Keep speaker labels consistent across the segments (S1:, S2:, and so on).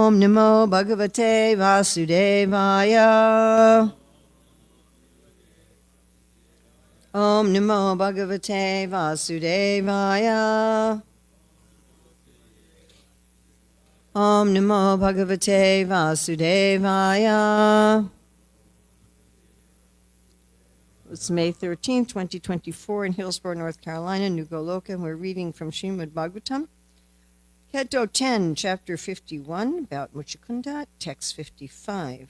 S1: Om Namo Bhagavate Vasudevaya. Om Namo Bhagavate Vasudevaya. Om Namo Bhagavate Vasudevaya. It's May 13th, 2024 in Hillsborough, North Carolina, New Goloka, and we're reading from Śrīmad-Bhāgavatam, Canto 10, Chapter 51, about Muchukunda, Text 55.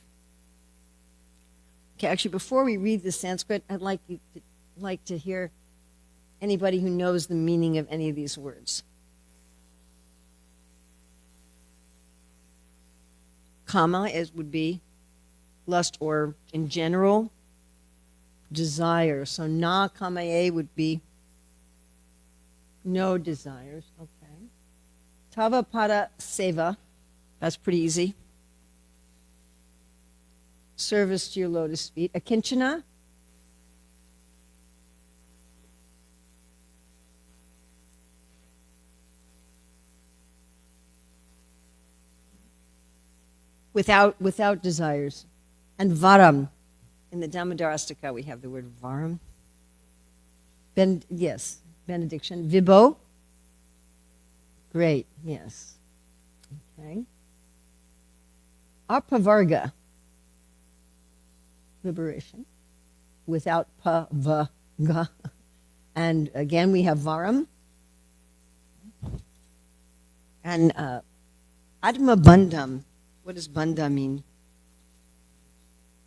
S1: Okay, actually, before we read the Sanskrit, I'd like to hear anybody who knows the meaning of any of these words. Kama would be lust, or in general, desire. So na kamaye would be no desires. Okay. Tava pada seva, that's pretty easy. Service to your lotus feet. Akinchana, without desires. And varam. In the Dhammadarastika, we have the word varam. Benediction. Vibho. Great, yes. Okay. Apavarga. Liberation. Without pavaga. And again, we have varam. And Atma Bandham. What does bandha mean?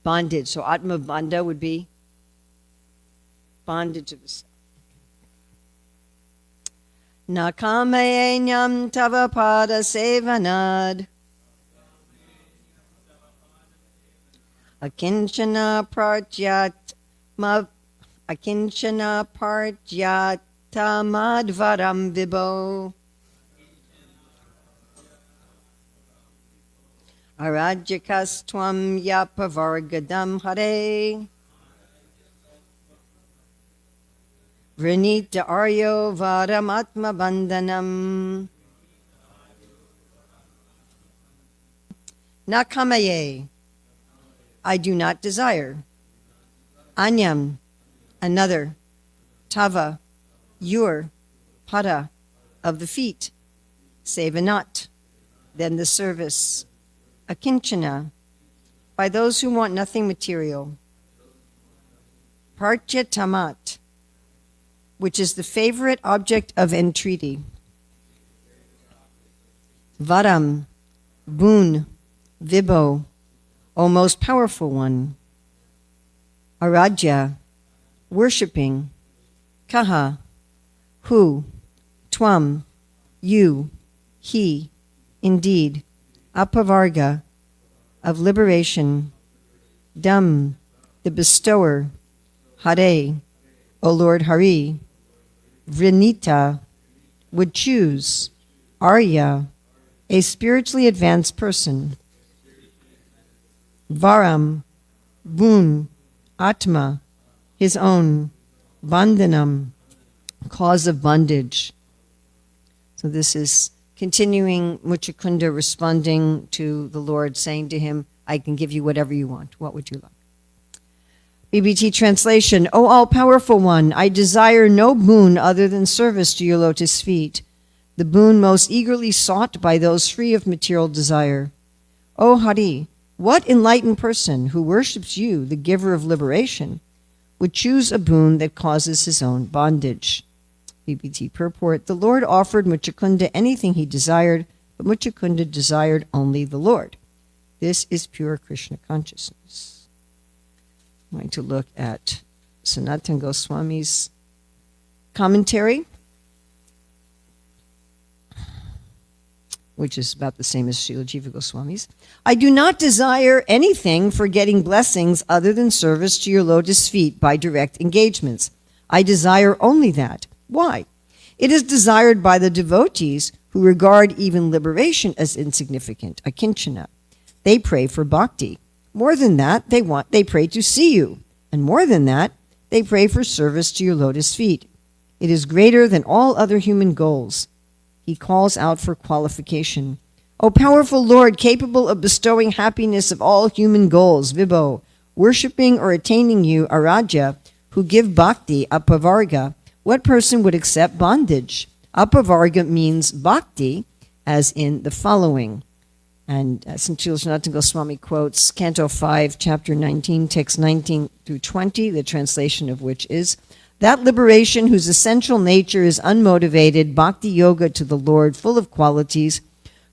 S1: Bondage. So Atma Bandha would be bonded to the self. Nakamayenyam tava pada sevanad. Akinchana parjatamadvaram vibho. Arajyakas tvam yapavargadam hare. Vrinita aryo varamatma bandhanam. Nakamaye, I do not desire. Anyam, another. Tava, your. Pada, of the feet. Sevanat, then the service. Akinchana, by those who want nothing material. Partyatamat, which is the favorite object of entreaty. Varam, boon, vibho, O most powerful one. Aradhya, worshipping. Kaha, who. Tvam, you. He, indeed. Apavarga, of liberation. Dham, the bestower. Hare, O Lord Hari. Vrinita, would choose. Arya, a spiritually advanced person. Varam, boon. Atma, his own. Bandhanam, cause of bondage. So this is continuing Muchukunda responding to the Lord, saying to him, I can give you whatever you want. What would you like? BBT translation, O all-powerful one, I desire no boon other than service to your lotus feet, the boon most eagerly sought by those free of material desire. O Hari, what enlightened person who worships you, the giver of liberation, would choose a boon that causes his own bondage? BBT purport, the Lord offered Muchukunda anything he desired, but Muchukunda desired only the Lord. This is pure Krishna consciousness. I'm going to look at Sanatana Goswami's commentary, which is about the same as Srila Jiva Goswami's. I do not desire anything for getting blessings other than service to your lotus feet by direct engagements. I desire only that. Why? It is desired by the devotees who regard even liberation as insignificant, akinchana. They pray for bhakti. More than that, they pray to see you. And more than that, they pray for service to your lotus feet. It is greater than all other human goals. He calls out for qualification. O powerful Lord, capable of bestowing happiness of all human goals, Vibho, worshipping or attaining you, Araja, who give bhakti, apavarga, what person would accept bondage? Apavarga means bhakti, as in the following. And St. Śrīmad-Bhāgavatam Goswami quotes Canto 5, Chapter 19, Text 19 through 20, the translation of which is, that liberation whose essential nature is unmotivated, bhakti yoga to the Lord, full of qualities,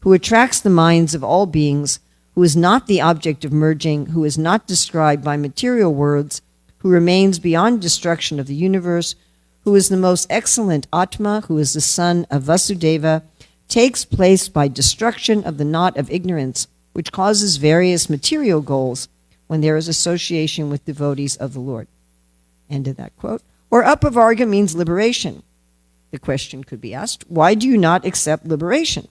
S1: who attracts the minds of all beings, who is not the object of merging, who is not described by material words, who remains beyond destruction of the universe, who is the most excellent Atma, who is the son of Vasudeva, takes place by destruction of the knot of ignorance, which causes various material goals when there is association with devotees of the Lord. End of that quote. Or apavarga means liberation. The question could be asked, why do you not accept liberation?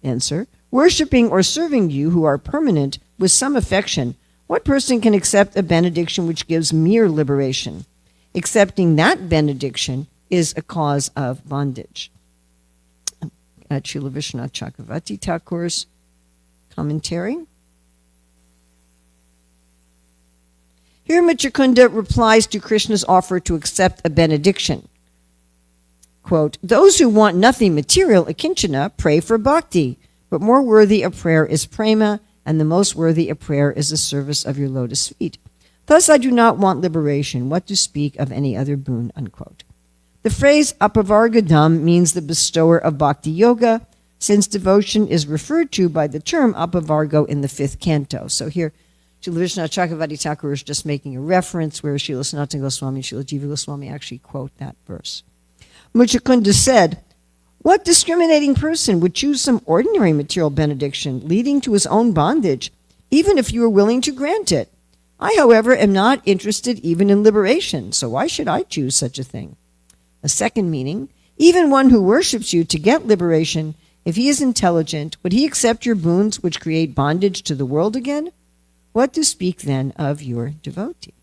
S1: Answer, worshipping or serving you who are permanent with some affection, what person can accept a benediction which gives mere liberation? Accepting that benediction is a cause of bondage. At Srila Vishwanath Chakravarti Thakur's commentary. Here Machakunda replies to Krishna's offer to accept a benediction. Quote, those who want nothing material, akinchana, pray for bhakti, but more worthy of prayer is prema, and the most worthy of prayer is the service of your lotus feet. Thus I do not want liberation, what to speak of any other boon, unquote. The phrase apavargadam means the bestower of bhakti yoga, since devotion is referred to by the term apavargo in the 5th canto. So here, Srila Vishwanath Chakravarti Thakur is just making a reference where Srila Sanatana Goswami and Srila Jiva Goswami actually quote that verse. Muchakunda said, what discriminating person would choose some ordinary material benediction leading to his own bondage, even if you were willing to grant it? I, however, am not interested even in liberation, so why should I choose such a thing? A second meaning, even one who worships you to get liberation, if he is intelligent, would he accept your boons which create bondage to the world again? What to speak then of your devotee?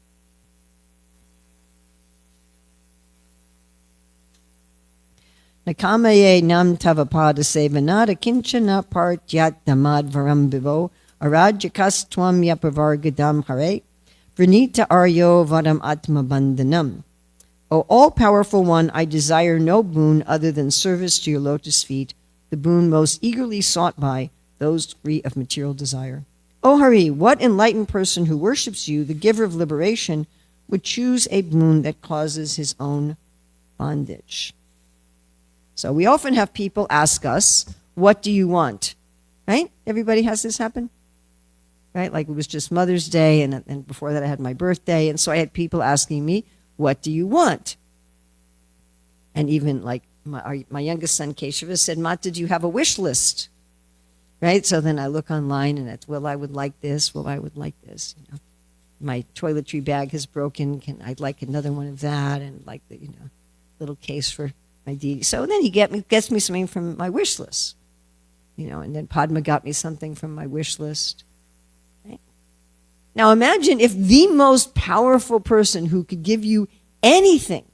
S1: Nakamaye nam tavapada sevanada kinchana partyat damad varam vivo arajakas tvam yapavargadam hare vrinita aryo vadam atma bandhanam. O all-powerful one, I desire no boon other than service to your lotus feet, the boon most eagerly sought by those free of material desire. O Hari, what enlightened person who worships you, the giver of liberation, would choose a boon that causes his own bondage? So we often have people ask us, what do you want? Right? Everybody has this happen? Right? Like it was just Mother's Day, and before that I had my birthday, and so I had people asking me, what do you want? And even like my youngest son, Keshava, said, Mata, do you have a wish list? Right? So then I look online and it's, well, I would like this. Well, I would like this. You know, my toiletry bag has broken. I'd like another one of that, and like the little case for my deity. So then he gets me something from my wish list. And then Padma got me something from my wish list. Right? Now imagine if the most powerful person who could give you anything,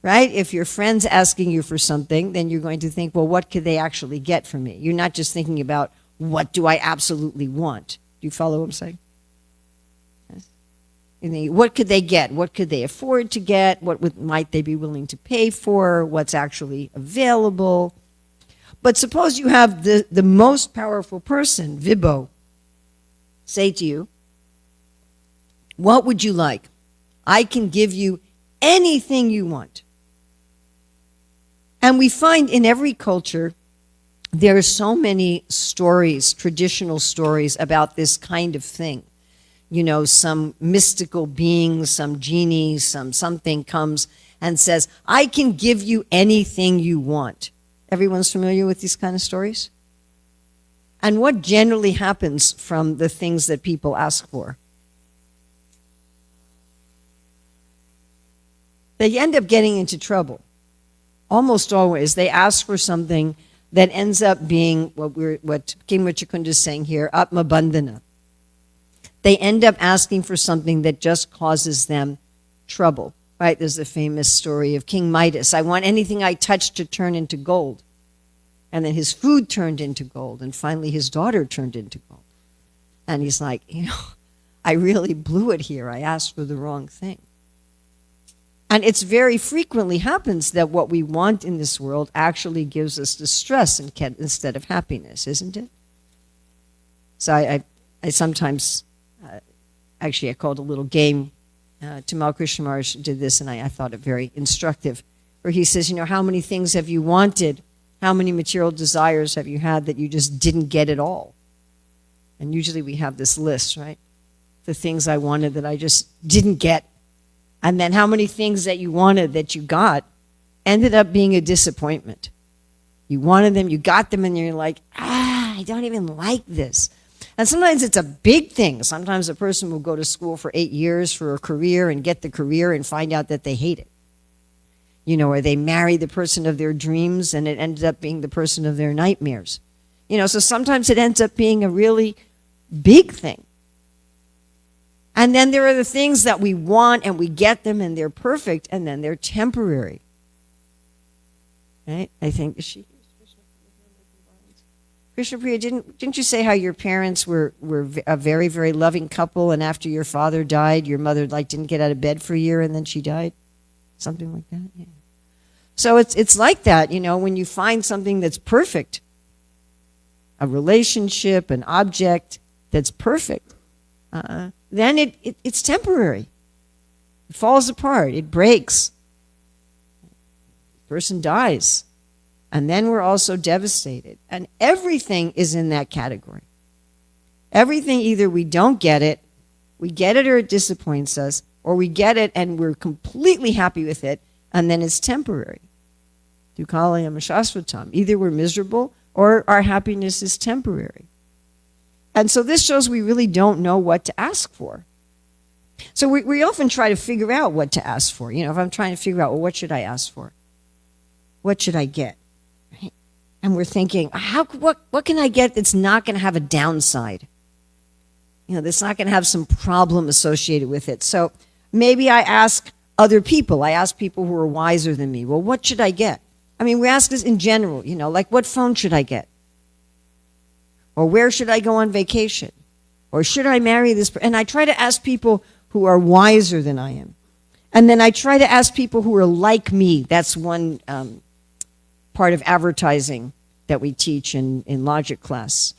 S1: right? If your friend's asking you for something, then you're going to think, well, what could they actually get from me? You're not just thinking about, what do I absolutely want? Do you follow what I'm saying? Yes. What could they get? What could they afford to get? What might they be willing to pay for? What's actually available? But suppose you have the most powerful person, Vibho, say to you, what would you like? I can give you anything you want. And we find in every culture, there are so many stories, traditional stories about this kind of thing. Some mystical being, some genie, something comes and says, I can give you anything you want. Everyone's familiar with these kind of stories? And what generally happens from the things that people ask for? They end up getting into trouble. Almost always, they ask for something that ends up being what King Machakunda is saying here, Atma Bandhana. They end up asking for something that just causes them trouble. Right? There's the famous story of King Midas. I want anything I touch to turn into gold. And then his food turned into gold. And finally his daughter turned into gold. And he's like, I really blew it here. I asked for the wrong thing. And it's very frequently happens that what we want in this world actually gives us distress instead of happiness, isn't it? So I sometimes, actually I called a little game, Tamal Krishna Maharaj did this, and I thought it very instructive, where he says, how many things have you wanted? How many material desires have you had that you just didn't get at all? And usually we have this list, right? The things I wanted that I just didn't get. And then how many things that you wanted that you got ended up being a disappointment. You wanted them, you got them, and you're like, I don't even like this. And sometimes it's a big thing. Sometimes a person will go to school for 8 years for a career and get the career and find out that they hate it. Or they marry the person of their dreams and it ended up being the person of their nightmares. So sometimes it ends up being a really big thing. And then there are the things that we want and we get them and they're perfect and then they're temporary. Right? I think, is she Krishna Priya, didn't you say how your parents were a very, very loving couple, and after your father died, your mother didn't get out of bed for a year and then she died? Something like that, yeah. So it's like that, when you find something that's perfect, a relationship, an object that's perfect, then it's temporary. It falls apart. It breaks. The person dies. And then we're also devastated. And everything is in that category. Everything, either we don't get it or it disappoints us, or we get it and we're completely happy with it, and then it's temporary. Dukalayam Shashvatam. Either we're miserable or our happiness is temporary. And so this shows we really don't know what to ask for. So we often try to figure out what to ask for. If I'm trying to figure out, what should I ask for? What should I get? Right? And we're thinking, what can I get that's not going to have a downside? That's not going to have some problem associated with it. So maybe I ask other people. I ask people who are wiser than me. Well, what should I get? We ask this in general, like what phone should I get? Or where should I go on vacation? Or should I marry this person? And I try to ask people who are wiser than I am. And then I try to ask people who are like me. That's one part of advertising that we teach in logic class,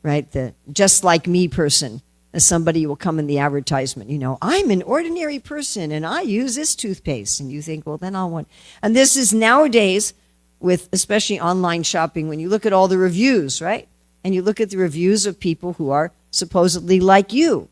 S1: right? The just like me person. As somebody will come in the advertisement, I'm an ordinary person and I use this toothpaste. And you think, well, then I'll want. And this is nowadays with especially online shopping, when you look at all the reviews, right? And you look at the reviews of people who are supposedly like you.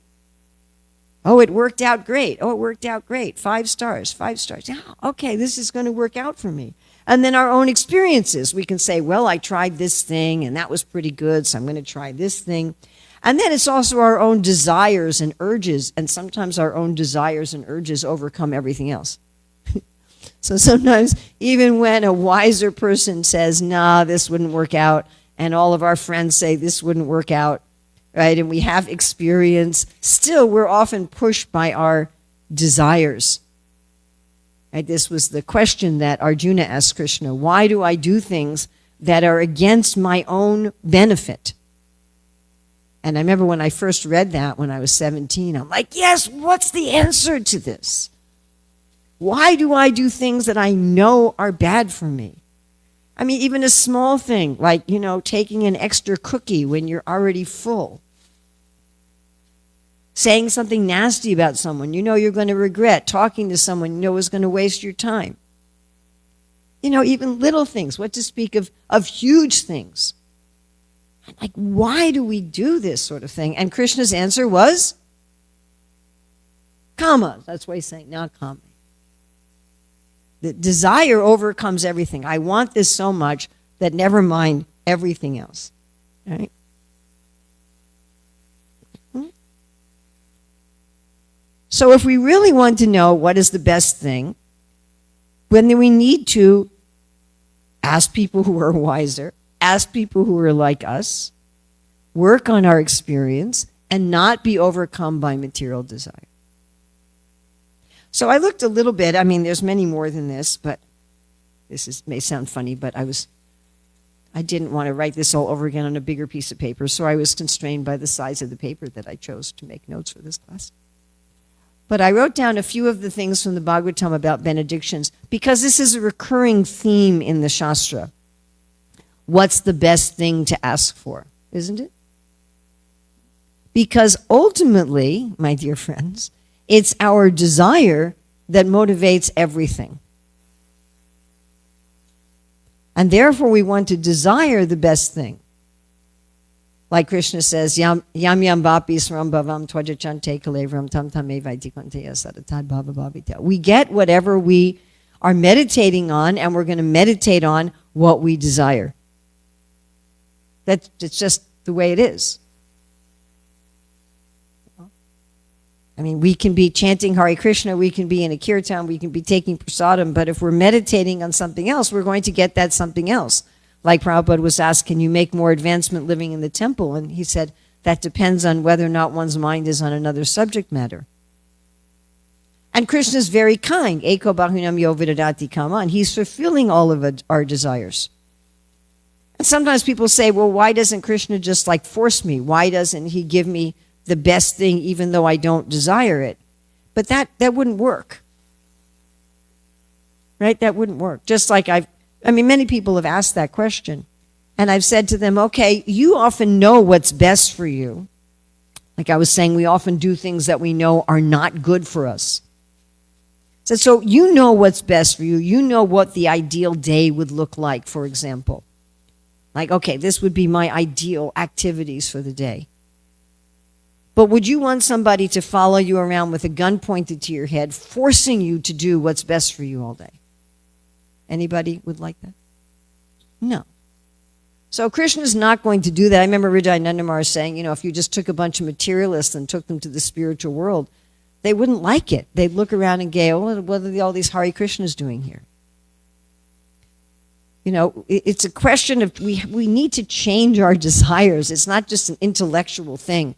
S1: Oh, it worked out great. Oh, it worked out great. 5 stars, 5 stars. Yeah, okay, this is going to work out for me. And then our own experiences. We can say, well, I tried this thing and that was pretty good, so I'm going to try this thing. And then it's also our own desires and urges, and sometimes our own desires and urges overcome everything else. So sometimes even when a wiser person says, nah, this wouldn't work out, and all of our friends say this wouldn't work out, right, and we have experience, still we're often pushed by our desires. Right? This was the question that Arjuna asked Krishna, why do I do things that are against my own benefit? And I remember when I first read that when I was 17, I'm like, yes, what's the answer to this? Why do I do things that I know are bad for me? Even a small thing like, taking an extra cookie when you're already full. Saying something nasty about someone you're going to regret. Talking to someone is going to waste your time. Even little things, what to speak of huge things. Like, why do we do this sort of thing? And Krishna's answer was, kama. That's what he's saying, not kama. The desire overcomes everything. I want this so much that never mind everything else. Right? So if we really want to know what is the best thing, then we need to ask people who are wiser, ask people who are like us, work on our experience, and not be overcome by material desire. So I looked a little bit. There's many more than this, but may sound funny, but I was I didn't want to write this all over again on a bigger piece of paper, so I was constrained by the size of the paper that I chose to make notes for this class. But I wrote down a few of the things from the Bhagavatam about benedictions, because this is a recurring theme in the Shastra. What's the best thing to ask for, isn't it? Because ultimately, my dear friends, it's our desire that motivates everything. And therefore we want to desire the best thing. Like Krishna says, Yam yam vapi sram bhavam twajachante kalevram tam tame vaidikanteya saratad bhava bhavita. We get whatever we are meditating on, and we're going to meditate on what we desire. It's just the way it is. I mean, we can be chanting Hare Krishna, we can be in a kirtan, we can be taking prasadam, but if we're meditating on something else, we're going to get that something else. Like Prabhupada was asked, can you make more advancement living in the temple? And he said, that depends on whether or not one's mind is on another subject matter. And Krishna is very kind. Eko bahunam yo vidadati kaman. He's fulfilling all of our desires. And sometimes people say, well, why doesn't Krishna just like force me? Why doesn't he give me the best thing even though I don't desire it? But that wouldn't work. Right? That wouldn't work. Just like many people have asked that question. And I've said to them, okay, you often know what's best for you. Like I was saying, we often do things that we know are not good for us. So you know what's best for you. You know what the ideal day would look like, for example. Like, okay, this would be my ideal activities for the day. But would you want somebody to follow you around with a gun pointed to your head, forcing you to do what's best for you all day? Anybody would like that? No. So Krishna's not going to do that. I remember Hridaya Nandamar saying, if you just took a bunch of materialists and took them to the spiritual world, they wouldn't like it. They'd look around and go, what are all these Hare Krishnas doing here? It's a question of we need to change our desires. It's not just an intellectual thing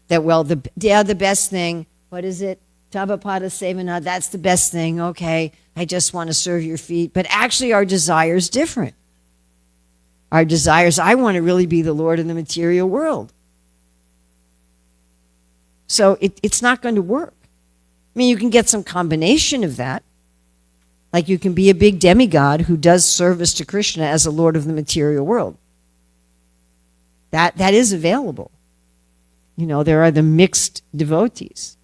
S1: that, the best thing, what is it? Tabapada Sevana, that's the best thing. Okay, I just want to serve your feet. But actually our desire is different. Our desires, I want to really be the Lord in the material world. So it's not going to work. I mean, you can get some combination of that. Like you can be a big demigod who does service to Krishna as a Lord of the material world. That is available. There are the mixed devotees.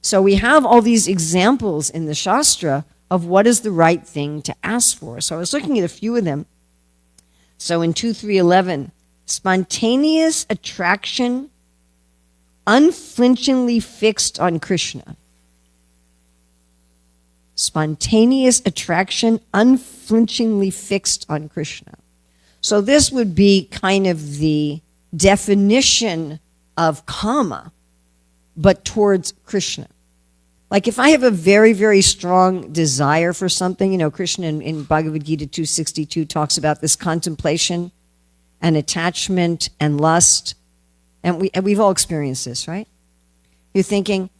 S1: So we have all these examples in the Shastra of what is the right thing to ask for. So I was looking at a few of them. So in 2.3.11, spontaneous attraction unflinchingly fixed on Krishna. Spontaneous attraction unflinchingly fixed on Krishna. So this would be kind of the definition of kama, but towards Krishna. Like if I have a very, very strong desire for something, Krishna in Bhagavad Gita 2.62 talks about this contemplation and attachment and lust. And we've all experienced this, right? You're thinking,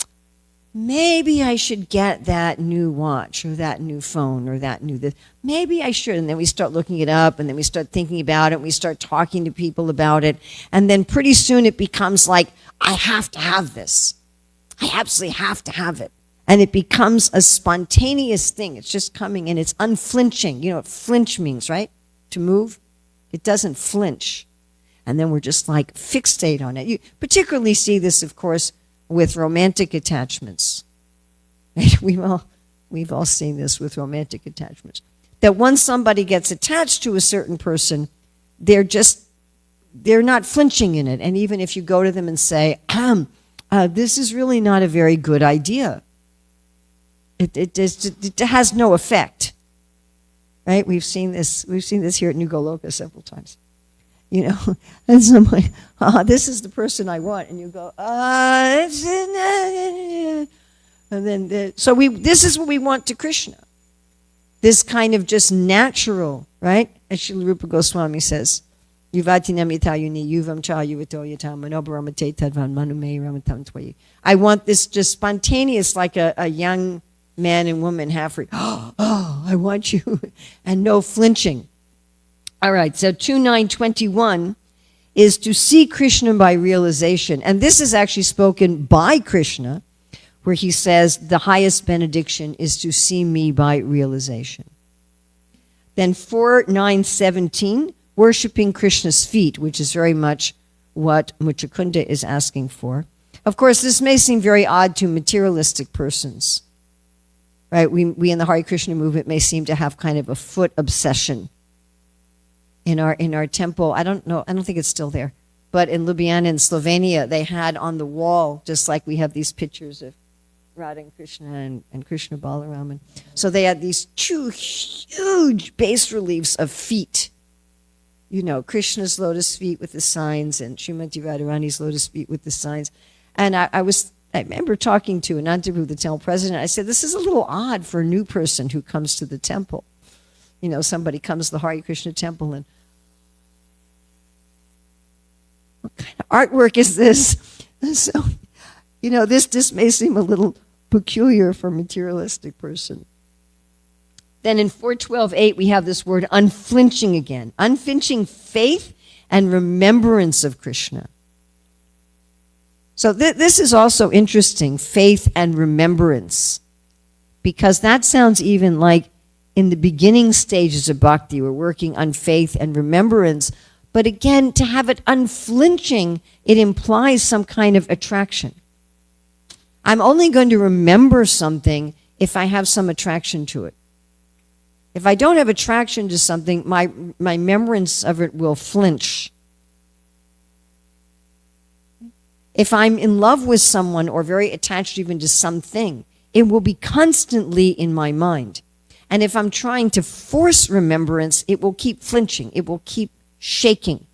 S1: maybe I should get that new watch or that new phone or that new this. Maybe I should. And then we start looking it up, and then we start thinking about it, and we start talking to people about it. And then pretty soon it becomes like, I have to have this. I absolutely have to have it. And it becomes a spontaneous thing. It's just coming, and it's unflinching. You know what flinch means, right? To move. It doesn't flinch. And then we're just like fixate on it. You particularly see this, of course, with romantic attachments. We've all seen this with romantic attachments. That once somebody gets attached to a certain person, they're not flinching in it. And even if you go to them and say, this is really not a very good idea, it has no effect. Right? We've seen this here at New Goloka several times. And somebody, this is the person I want, and you go, and then this is what we want to Krishna. This kind of just natural, right? As Srila Rupa Goswami says, Yuvati namitayuni yuvam cha yuvato yatam manobaramate tadvan manume ramatam twayi. I want this just spontaneous, like a young man and woman half free. Oh, I want you, and no flinching. All right, so 2.9.21 is to see Krishna by realization. And this is actually spoken by Krishna, where he says, the highest benediction is to see me by realization. Then 4.9.17, worshiping Krishna's feet, which is very much what Muchakunda is asking for. Of course, this may seem very odd to materialistic persons, right? We in the Hare Krishna movement may seem to have kind of a foot obsession. In our temple, I don't think it's still there, but in Ljubljana in Slovenia, they had on the wall, just like we have these pictures of Radha and Krishna and Krishna Balaraman. So they had these two huge bas reliefs of feet. You know, Krishna's lotus feet with the signs and Srimati Radharani's lotus feet with the signs. And I remember talking to Anantaprabhu, the temple president. I said, this is a little odd for a new person who comes to the temple. You know, somebody comes to the Hare Krishna temple and what kind of artwork is this? And so, you know, this may seem a little peculiar for a materialistic person. Then in 4.12.8, we have this word unflinching again. Unflinching faith and remembrance of Krishna. So this is also interesting, faith and remembrance, because that sounds even like in the beginning stages of bhakti, we're working on faith and remembrance. But again, to have it unflinching, it implies some kind of attraction. I'm only going to remember something if I have some attraction to it. If I don't have attraction to something, my remembrance of it will flinch. If I'm in love with someone or very attached even to something, it will be constantly in my mind. And if I'm trying to force remembrance, it will keep flinching. It will keep shaking.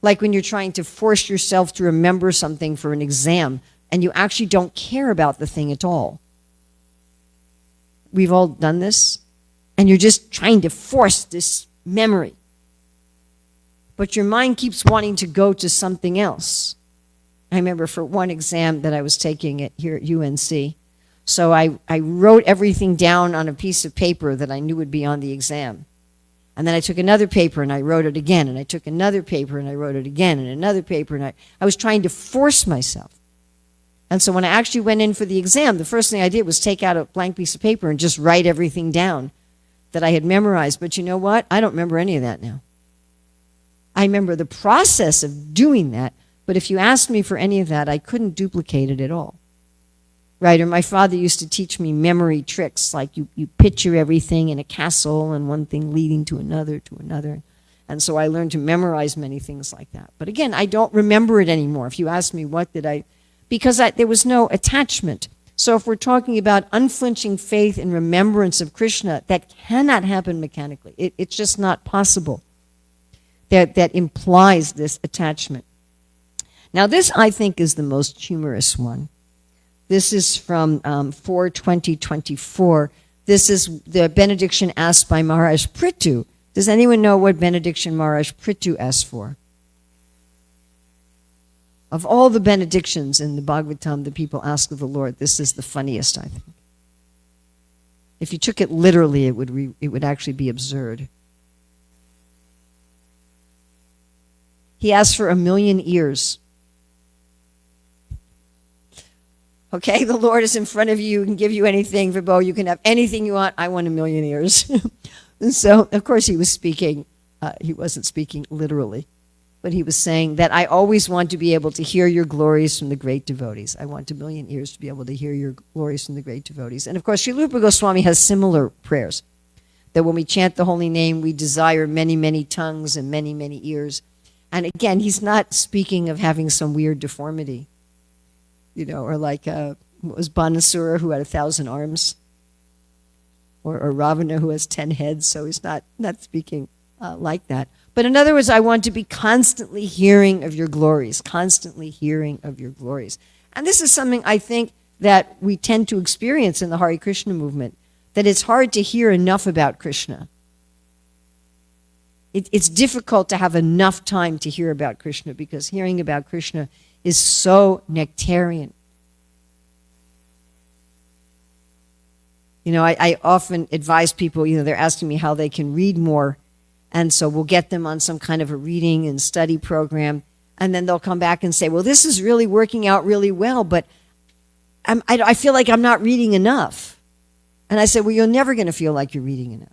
S1: Like when you're trying to force yourself to remember something for an exam and you actually don't care about the thing at all. We've all done this. And you're just trying to force this memory. But your mind keeps wanting to go to something else. I remember for one exam that I was taking at here at UNC. So I wrote everything down on a piece of paper that I knew would be on the exam. And then I took another paper and I wrote it again. And I took another paper and I wrote it again. And another paper. And I was trying to force myself. And so when I actually went in for the exam, the first thing I did was take out a blank piece of paper and just write everything down that I had memorized. But you know what? I don't remember any of that now. I remember the process of doing that. But if you asked me for any of that, I couldn't duplicate it at all. Right? Or my father used to teach me memory tricks, like you picture everything in a castle and one thing leading to another. And so I learned to memorize many things like that. But again, I don't remember it anymore. If you ask me what did I, because there was no attachment. So if we're talking about unflinching faith and remembrance of Krishna, that cannot happen mechanically. It's just not possible. That implies this attachment. Now this, I think, is the most humorous one. This is from 4:20:24. This is the benediction asked by Maharaj Prithu. Does anyone know what benediction Maharaj Prithu asked for? Of all the benedictions in the Bhagavatam that people ask of the Lord, this is the funniest, I think. If you took it literally, it would actually be absurd. He asked for 1,000,000 ears. Okay, the Lord is in front of you, can give you anything, Vibho, you can have anything you want. I want 1,000,000 ears. And so, of course, he was speaking, he wasn't speaking literally, but he was saying that I always want to be able to hear your glories from the great devotees. I want 1,000,000 ears to be able to hear your glories from the great devotees. And of course, Srila Rupa Goswami has similar prayers, that when we chant the holy name, we desire many, many tongues and many, many ears. And again, he's not speaking of having some weird deformity. You know, or like, what was Banasura who had 1,000 arms? Or Ravana who has 10 heads, so he's not speaking like that. But in other words, I want to be constantly hearing of your glories, constantly hearing of your glories. And this is something I think that we tend to experience in the Hare Krishna movement, that it's hard to hear enough about Krishna. It's difficult to have enough time to hear about Krishna, because hearing about Krishna is so nectarian. You know, I often advise people, you know, they're asking me how they can read more. And so we'll get them on some kind of a reading and study program. And then they'll come back and say, well, this is really working out really well, but I feel like I'm not reading enough. And I said, well, you're never going to feel like you're reading enough.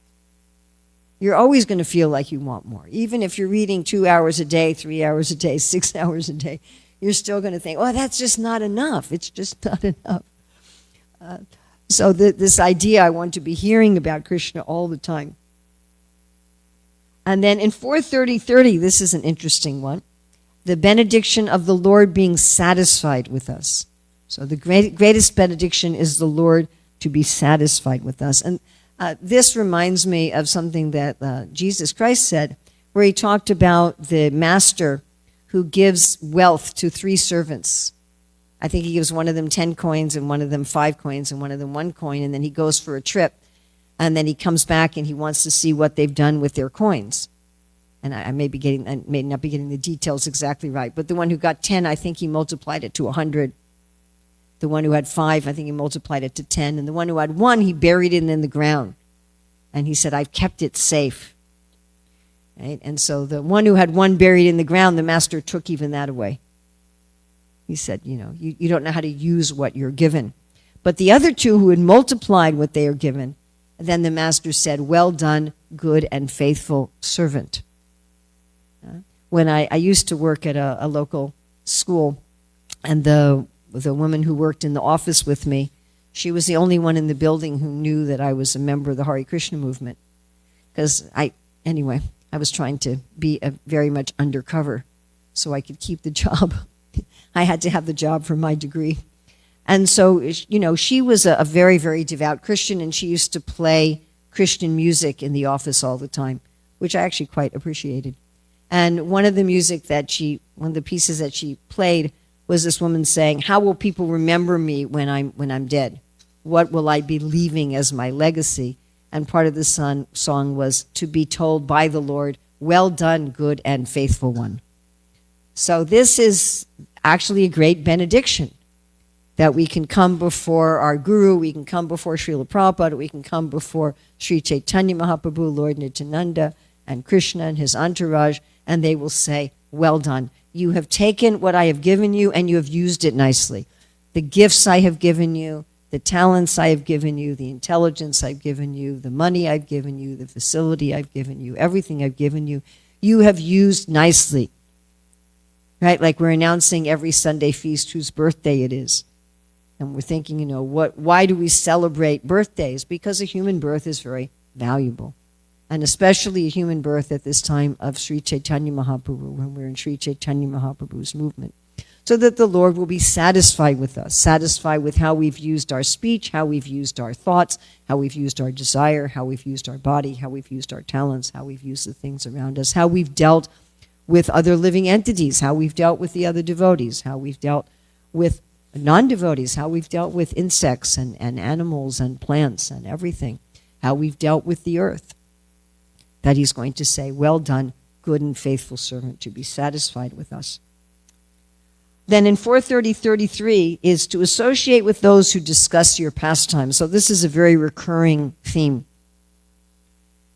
S1: You're always going to feel like you want more. Even if you're reading 2 hours a day, 3 hours a day, 6 hours a day, you're still going to think, oh, that's just not enough. It's just not enough. So this idea, I want to be hearing about Krishna all the time. And then in 4:30:30, this is an interesting one. The benediction of the Lord being satisfied with us. So the greatest benediction is the Lord to be satisfied with us. And this reminds me of something that Jesus Christ said, where he talked about the master who gives wealth to 3 servants. I think he gives one of them 10 coins and one of them 5 coins and one of them 1 coin, and then he goes for a trip. And then he comes back and he wants to see what they've done with their coins. And I may not be getting the details exactly right. But the one who got 10, I think he multiplied it to 100. The one who had 5, I think he multiplied it to 10. And the one who had 1, he buried it in the ground. And he said, I've kept it safe. Right? And so the one who had 1 buried in the ground, the master took even that away. He said, you don't know how to use what you're given. But the other 2 who had multiplied what they are given, then the master said, well done, good and faithful servant. When I used to work at a local school, and the woman who worked in the office with me, she was the only one in the building who knew that I was a member of the Hare Krishna movement. Because I was trying to be very much undercover so I could keep the job. I had to have the job for my degree. And so, she was a very, very devout Christian, and she used to play Christian music in the office all the time, which I actually quite appreciated. And one of the pieces that she played was this woman saying, how will people remember me when I'm dead? What will I be leaving as my legacy? And part of the song was to be told by the Lord, well done, good and faithful one. So this is actually a great benediction, that we can come before our Guru, we can come before Srila Prabhupada, we can come before Sri Chaitanya Mahaprabhu, Lord Nityananda, and Krishna and his entourage, and they will say, well done. You have taken what I have given you and you have used it nicely. The gifts I have given you, the talents I have given you, the intelligence I've given you, the money I've given you, the facility I've given you, everything I've given you, you have used nicely. Right? Like we're announcing every Sunday feast whose birthday it is. And we're thinking, why do we celebrate birthdays? Because a human birth is very valuable. And especially a human birth at this time of Sri Chaitanya Mahaprabhu, when we're in Sri Chaitanya Mahaprabhu's movement. So that the Lord will be satisfied with us, satisfied with how we've used our speech, how we've used our thoughts, how we've used our desire, how we've used our body, how we've used our talents, how we've used the things around us, how we've dealt with other living entities, how we've dealt with the other devotees, how we've dealt with non-devotees, how we've dealt with insects and animals and plants and everything, how we've dealt with the earth. That he's going to say, well done, good and faithful servant, to be satisfied with us. Then in 4:30:33 is to associate with those who discuss your pastimes. So this is a very recurring theme.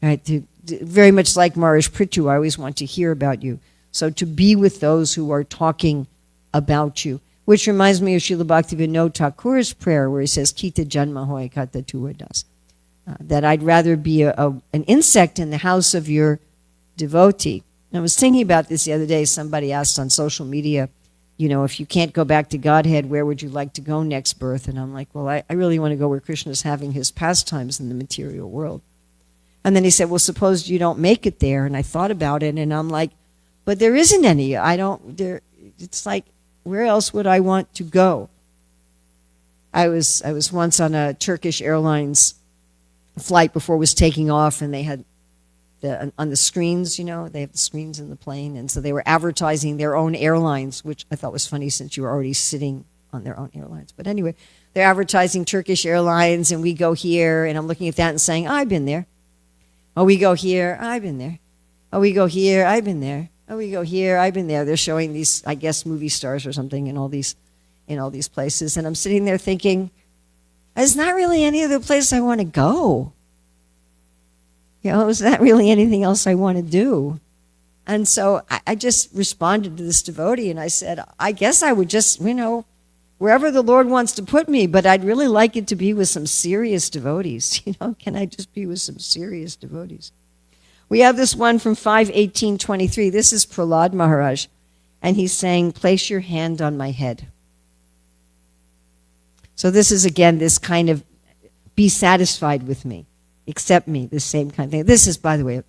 S1: Right? Very much like Maharaj Prithu, I always want to hear about you. So to be with those who are talking about you. Which reminds me of Srila Bhaktivinoda Thakur's prayer, where he says, Kita janma hoy kata tuvadas. That I'd rather be an insect in the house of your devotee. And I was thinking about this the other day. Somebody asked on social media, if you can't go back to Godhead, where would you like to go next birth? And I'm like, well, I really want to go where Krishna's having his pastimes in the material world. And then he said, well, suppose you don't make it there. And I thought about it, and I'm like, but there isn't any. It's like, where else would I want to go? I was once on a Turkish Airlines flight before it was taking off, and they had on the screens, they have the screens in the plane, and so they were advertising their own airlines, which I thought was funny since you were already sitting on their own airlines. But anyway, they're advertising Turkish Airlines, and we go here, and I'm looking at that and saying, I've been there. Oh, we go here, I've been there. Oh, we go here, I've been there. Oh, we go here, I've been there. They're showing these, I guess, movie stars or something in all these places, and I'm sitting there thinking, there's not really any other place I want to go. Is that really anything else I want to do? And so I just responded to this devotee and I said, I guess I would just, wherever the Lord wants to put me, but I'd really like it to be with some serious devotees. Can I just be with some serious devotees? We have this one from 5:18:23. This is Prahlad Maharaj. And he's saying, place your hand on my head. So this is, again, this kind of be satisfied with me, accept me, the same kind of thing. This is, by the way, a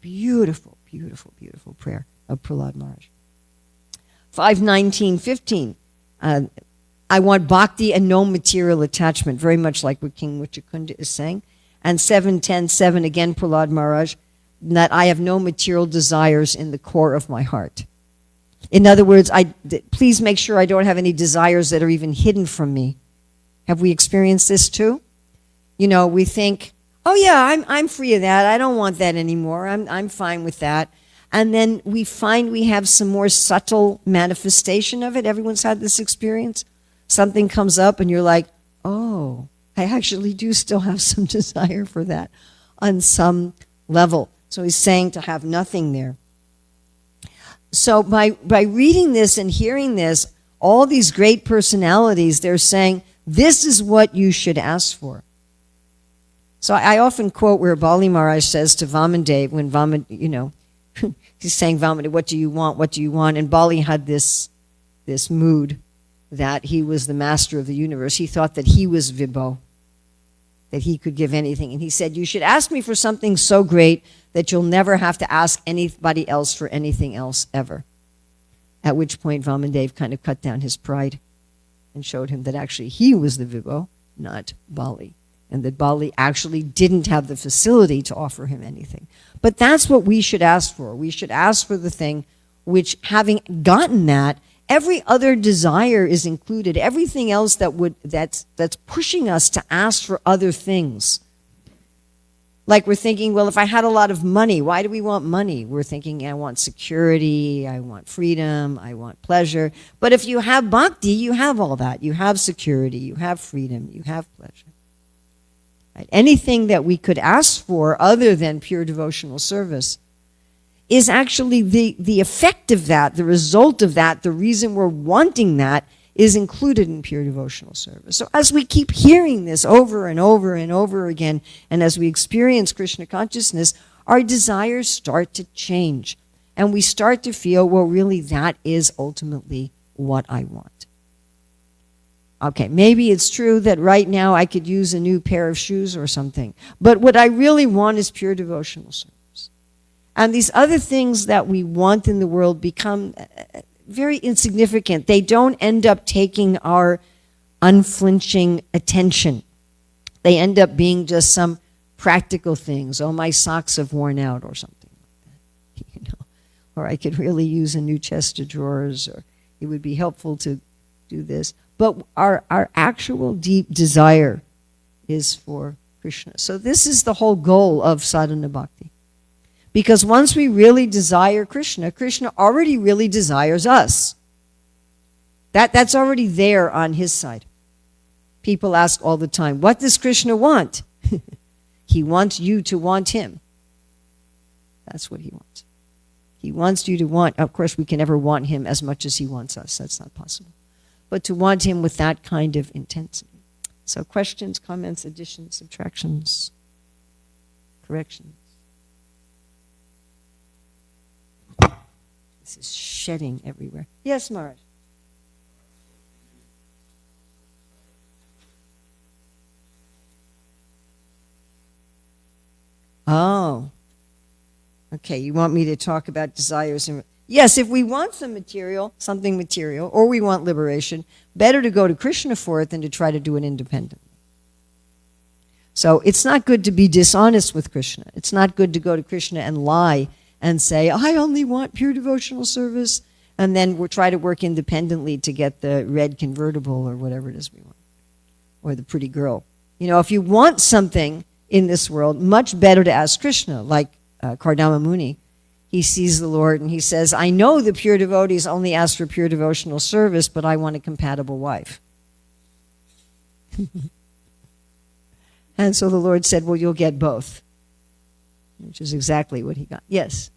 S1: beautiful, beautiful, beautiful prayer of Prahlad Maharaj. 5:19:15. I want bhakti and no material attachment, very much like what King Muchakunda is saying. And 7:10:7, again, Prahlad Maharaj, that I have no material desires in the core of my heart. In other words, please make sure I don't have any desires that are even hidden from me. Have we experienced this too? We think, oh yeah, I'm free of that. I don't want that anymore. I'm fine with that. And then we find we have some more subtle manifestation of it. Everyone's had this experience. Something comes up and you're like, oh, I actually do still have some desire for that on some level. So he's saying to have nothing there. So by reading this and hearing this, all these great personalities, they're saying, this is what you should ask for. So I often quote where Bali Maharaj says to Vamandev, when he's saying, Vamandev, what do you want? What do you want? And Bali had this mood that he was the master of the universe. He thought that he was Vibho, that he could give anything. And he said, you should ask me for something so great that you'll never have to ask anybody else for anything else ever. At which point Vamandev kind of cut down his pride and showed him that actually he was the Vibho, not Bali. And that Bali actually didn't have the facility to offer him anything. But that's what we should ask for. We should ask for the thing which, having gotten that, every other desire is included. Everything else that's pushing us to ask for other things. Like we're thinking, well, if I had a lot of money, why do we want money? We're thinking, I want security, I want freedom, I want pleasure. But if you have bhakti, you have all that. You have security, you have freedom, you have pleasure. Right? Anything that we could ask for other than pure devotional service is actually the effect of that, the result of that, the reason we're wanting that is included in pure devotional service. So as we keep hearing this over and over and over again, and as we experience Krishna consciousness, our desires start to change. And we start to feel, well, really, that is ultimately what I want. Okay, maybe it's true that right now I could use a new pair of shoes or something. But what I really want is pure devotional service. And these other things that we want in the world become very insignificant. They don't end up taking our unflinching attention. They end up being just some practical things. Oh, my socks have worn out or something like that. Or I could really use a new chest of drawers, or it would be helpful to do this. But our actual deep desire is for Krishna. So this is the whole goal of sadhana bhakti. Because once we really desire Krishna, Krishna already really desires us. That's already there on his side. People ask all the time, what does Krishna want? He wants you to want him. That's what he wants. He wants you to want, of course we can never want him as much as he wants us. That's not possible. But to want him with that kind of intensity. So questions, comments, additions, subtractions, corrections. This is shedding everywhere. Yes, Maharaj. Oh. Okay, you want me to talk about desires and... Yes, if we want something material, or we want liberation, better to go to Krishna for it than to try to do it independently. So it's not good to be dishonest with Krishna. It's not good to go to Krishna and lie and say, I only want pure devotional service, and then we'll try to work independently to get the red convertible or whatever it is we want, or the pretty girl. If you want something in this world, much better to ask Krishna, like Kardama Muni. He sees the Lord and he says, I know the pure devotees only ask for pure devotional service, but I want a compatible wife. And so the Lord said, well, you'll get both. which is exactly what he got. Yes?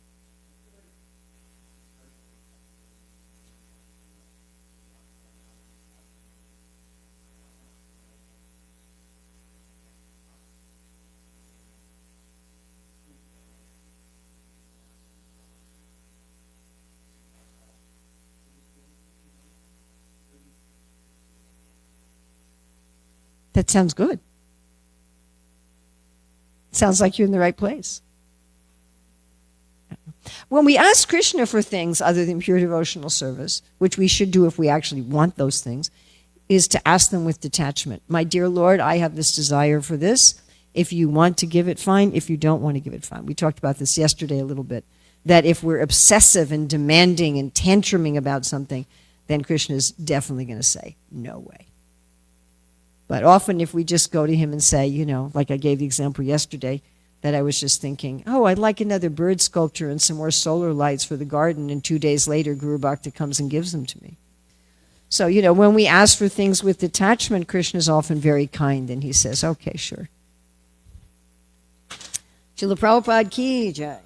S1: That sounds good. Sounds like you're in the right place. When we ask Krishna for things other than pure devotional service, which we should do if we actually want those things, is to ask them with detachment. My dear Lord, I have this desire for this. If you want to give it, fine. If you don't want to give it, fine. We talked about this yesterday a little bit, that if we're obsessive and demanding and tantruming about something, then Krishna is definitely going to say, no way. But often if we just go to him and say, like I gave the example yesterday, that I was just thinking, oh, I'd like another bird sculpture and some more solar lights for the garden, and 2 days later, Guru Bhakta comes and gives them to me. So, when we ask for things with detachment, Krishna is often very kind, and he says, okay, sure. Srila Prabhupada ki jai.